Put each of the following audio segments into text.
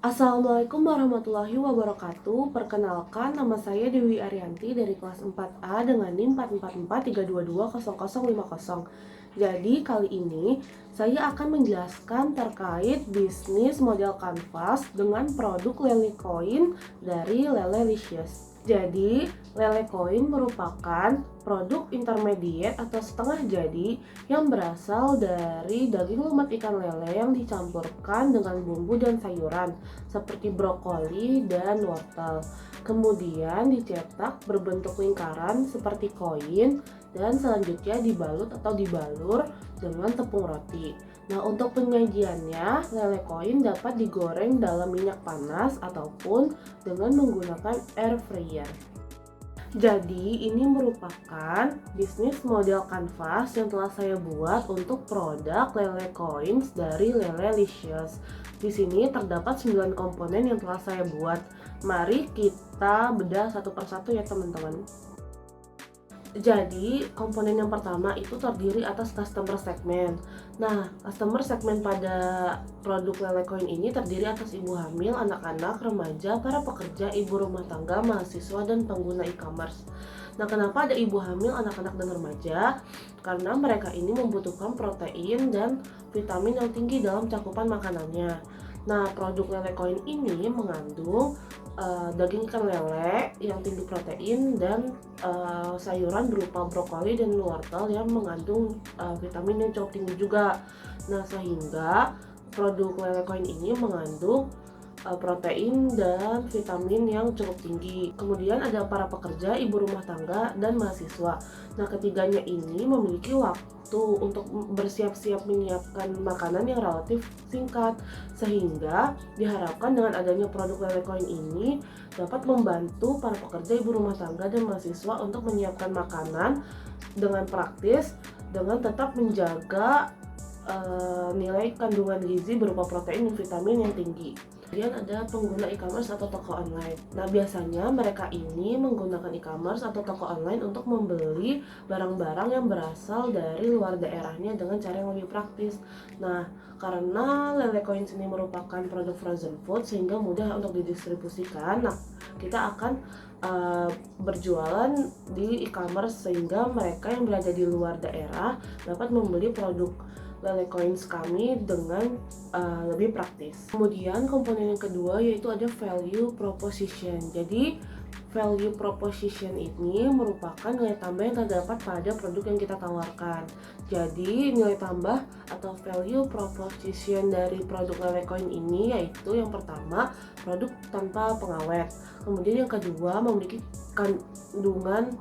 Assalamualaikum warahmatullahi wabarakatuh. Perkenalkan, nama saya Dewi Arianti dari kelas 4A dengan NIM 44432220050. Jadi kali ini saya akan menjelaskan terkait bisnis model kanvas dengan produk Lele Coin dari Lelelicious. Jadi, lele koin merupakan produk intermediate atau setengah jadi yang berasal dari daging lumat ikan lele yang dicampurkan dengan bumbu dan sayuran seperti brokoli dan wortel. Kemudian dicetak berbentuk lingkaran seperti koin dan selanjutnya dibalut atau dibalur dengan tepung roti. Nah, untuk penyajiannya, lele koin dapat digoreng dalam minyak panas ataupun dengan menggunakan air fryer. Jadi, ini merupakan bisnis model kanvas yang telah saya buat untuk produk Lele Coins dari Lelelicious. Di sini terdapat 9 komponen yang telah saya buat. Mari kita bedah satu persatu ya teman-teman. Jadi, komponen yang pertama itu terdiri atas customer segment. Nah, customer segment pada produk Lele Coin ini terdiri atas ibu hamil, anak-anak, remaja, para pekerja, ibu rumah tangga, mahasiswa, dan pengguna e-commerce. Nah, kenapa ada ibu hamil, anak-anak, dan remaja? Karena mereka ini membutuhkan protein dan vitamin yang tinggi dalam cakupan makanannya. Nah, produk Lele Coin ini mengandung daging ikan lele yang tinggi protein dan sayuran berupa brokoli dan wortel yang mengandung vitamin yang cukup tinggi juga. Nah, sehingga produk Lele Coin ini mengandung protein dan vitamin yang cukup tinggi. Kemudian ada para pekerja, ibu rumah tangga, dan mahasiswa. Nah, ketiganya ini memiliki waktu untuk bersiap-siap menyiapkan makanan yang relatif singkat, sehingga diharapkan dengan adanya produk Lele Coin ini dapat membantu para pekerja, ibu rumah tangga, dan mahasiswa untuk menyiapkan makanan dengan praktis, dengan tetap menjaga nilai kandungan gizi berupa protein dan vitamin yang tinggi. Kemudian ada pengguna e-commerce atau toko online. Nah, biasanya mereka ini menggunakan e-commerce atau toko online untuk membeli barang-barang yang berasal dari luar daerahnya dengan cara yang lebih praktis. Nah, karena Lele Coins ini merupakan produk frozen food sehingga mudah untuk didistribusikan. Nah, kita akan berjualan di e-commerce sehingga mereka yang berada di luar daerah dapat membeli produk Lele Coins kami dengan lebih praktis. Kemudian komponen yang kedua yaitu ada value proposition. Jadi value proposition ini merupakan nilai tambah yang terdapat pada produk yang kita tawarkan. Jadi nilai tambah atau value proposition dari produk Lele Coin ini yaitu yang pertama, produk tanpa pengawet. Kemudian yang kedua, memiliki kandungan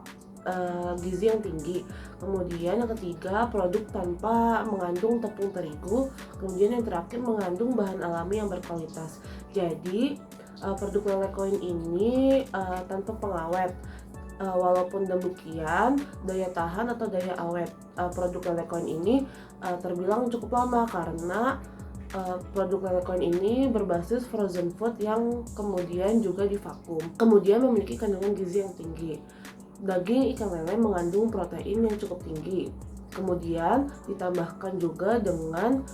gizi yang tinggi. Kemudian yang ketiga, produk tanpa mengandung tepung terigu. Kemudian yang terakhir, mengandung bahan alami yang berkualitas. Jadi produk Lele Coin ini tanpa pengawet. Walaupun demikian, daya tahan atau daya awet produk Lele Coin ini terbilang cukup lama karena produk Lele Coin ini berbasis frozen food yang kemudian juga divakum. Kemudian memiliki kandungan gizi yang tinggi. Daging ikan lele mengandung protein yang cukup tinggi. Kemudian ditambahkan juga dengan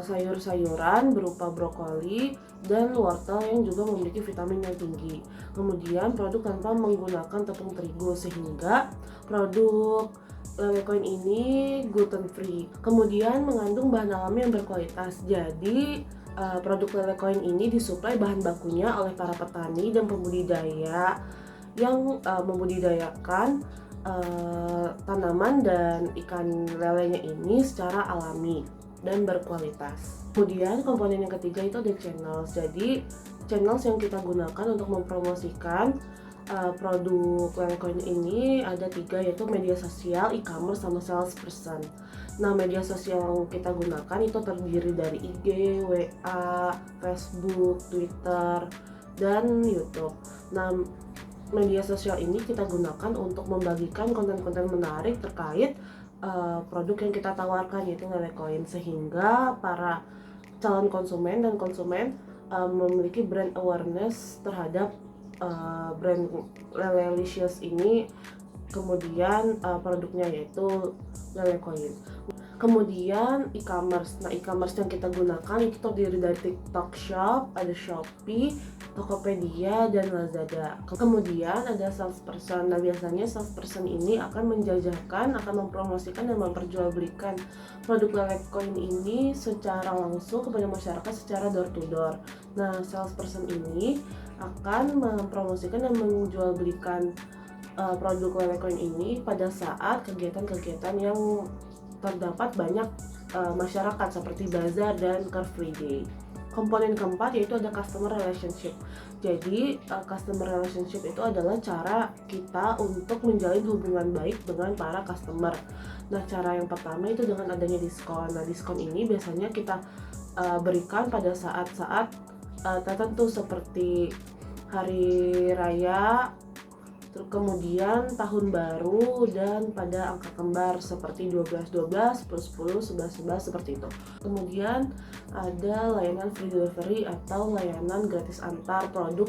sayur-sayuran berupa brokoli dan wortel yang juga memiliki vitamin yang tinggi. Kemudian produk tanpa menggunakan tepung terigu sehingga produk Lele Coin ini gluten free. Kemudian mengandung bahan alami yang berkualitas. Jadi produk Lele Coin ini disuplai bahan bakunya oleh para petani dan pembudidaya yang membudidayakan tanaman dan ikan lelenya ini secara alami dan berkualitas. Kemudian komponen yang ketiga itu ada channels. Jadi channels yang kita gunakan untuk mempromosikan produk Lele Coin ini ada 3, yaitu media sosial, e-commerce, sama salesperson. Nah, media sosial yang kita gunakan itu terdiri dari IG, WA, Facebook, Twitter, dan YouTube. Nah, media sosial ini kita gunakan untuk membagikan konten-konten menarik terkait produk yang kita tawarkan yaitu Lele Coin, sehingga para calon konsumen dan konsumen memiliki brand awareness terhadap brand Lelelicious ini kemudian produknya yaitu Lele Coin. Kemudian e-commerce. Nah, e-commerce yang kita gunakan itu terdiri dari TikTok Shop, ada Shopee, Tokopedia, dan Lazada. Kemudian ada salesperson. Nah, biasanya salesperson ini akan menjajakan, akan mempromosikan dan memperjualbelikan produk Lele Coin ini secara langsung kepada masyarakat secara door to door. Nah, salesperson ini akan mempromosikan dan menjualbelikan produk Lele Coin ini pada saat kegiatan-kegiatan yang terdapat banyak masyarakat seperti bazar dan Car Free Day. Komponen keempat yaitu ada customer relationship. Jadi customer relationship itu adalah cara kita untuk menjalin hubungan baik dengan para customer. Nah, cara yang pertama itu dengan adanya diskon. Nah, diskon ini biasanya kita berikan pada saat-saat tertentu seperti hari raya, kemudian tahun baru, dan pada angka kembar seperti 12-12, 10-10, 11-11 seperti itu. Kemudian ada layanan free delivery atau layanan gratis antar produk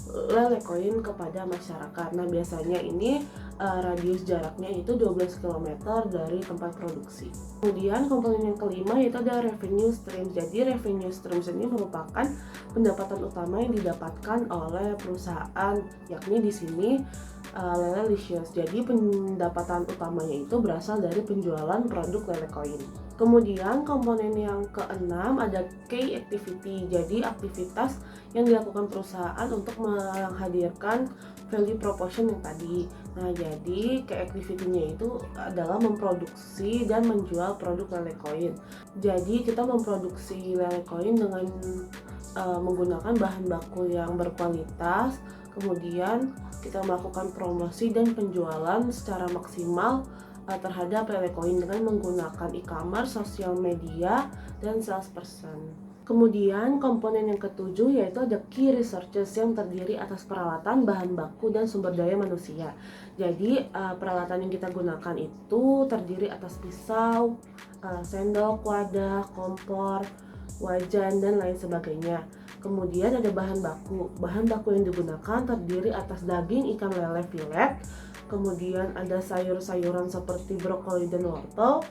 Lele Coin kepada masyarakat. Nah, biasanya ini radius jaraknya itu 12 km dari tempat produksi. Kemudian komponen yang kelima yaitu ada revenue stream. Jadi revenue stream ini merupakan pendapatan utama yang didapatkan oleh perusahaan, yakni di sini Lelelicious. Jadi pendapatan utamanya itu berasal dari penjualan produk Lele Coin. Kemudian komponen yang keenam ada key activity. Jadi aktivitas yang dilakukan perusahaan untuk menghadirkan value proposition yang tadi. Nah, jadi key activity-nya itu adalah memproduksi dan menjual produk Lele Coin. Jadi kita memproduksi Lele Coin dengan menggunakan bahan baku yang berkualitas, kemudian kita melakukan promosi dan penjualan secara maksimal terhadap Lele Coin dengan menggunakan e-commerce, sosial media, dan salesperson. Kemudian komponen yang ketujuh yaitu ada key resources yang terdiri atas peralatan, bahan baku, dan sumber daya manusia. Jadi peralatan yang kita gunakan itu terdiri atas pisau, sendok, wadah, kompor, wajan, dan lain sebagainya. Kemudian ada bahan baku. Bahan baku yang digunakan terdiri atas daging ikan lele filet, kemudian ada sayur-sayuran seperti brokoli dan wortel,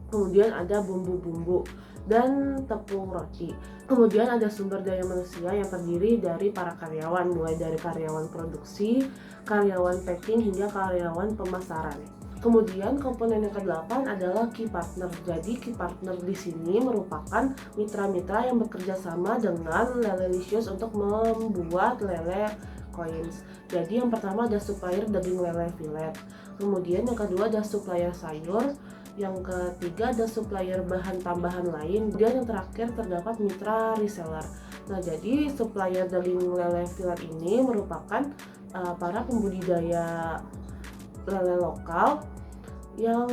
kemudian ada bumbu-bumbu dan tepung roti. Kemudian ada sumber daya manusia yang terdiri dari para karyawan, mulai dari karyawan produksi, karyawan packing, hingga karyawan pemasaran. Kemudian komponen yang ke-8 adalah key partner. Jadi key partner di sini merupakan mitra-mitra yang bekerja sama dengan Lelelicious untuk membuat Lele Coins. Jadi yang pertama ada supplier daging lele filet. Kemudian yang kedua ada supplier sayur. Yang ketiga ada supplier bahan tambahan lain. Kemudian yang terakhir terdapat mitra reseller. Nah, jadi supplier daging lele filet ini merupakan para pembudidaya lele lokal yang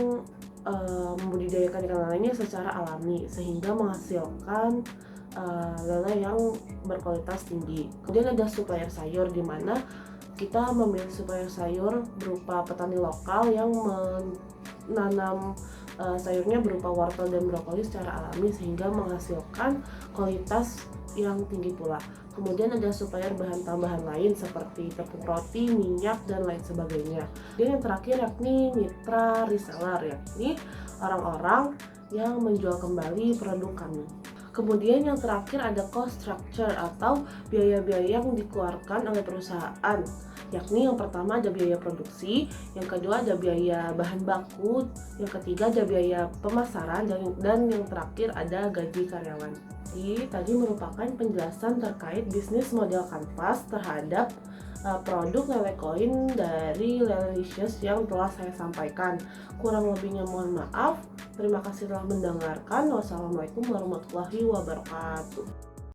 membudidayakan ikan lelenya secara alami sehingga menghasilkan lele yang berkualitas tinggi. Kemudian ada supplier sayur, di mana kita memilih supplier sayur berupa petani lokal yang menanam sayurnya berupa wortel dan brokoli secara alami sehingga menghasilkan kualitas yang tinggi pula. Kemudian ada supplier bahan tambahan lain seperti tepung roti, minyak, dan lain sebagainya. Dan yang terakhir yakni mitra reseller, yakni orang-orang yang menjual kembali produk kami. Kemudian yang terakhir ada cost structure atau biaya-biaya yang dikeluarkan oleh perusahaan, yakni yang pertama ada biaya produksi, yang kedua ada biaya bahan baku, yang ketiga ada biaya pemasaran, dan yang terakhir ada gaji karyawan. Jadi tadi merupakan penjelasan terkait bisnis model kanvas terhadap produk Lele Coin dari Lelelicious yang telah saya sampaikan. Kurang lebihnya mohon maaf. Terima kasih telah mendengarkan. Wassalamualaikum warahmatullahi wabarakatuh.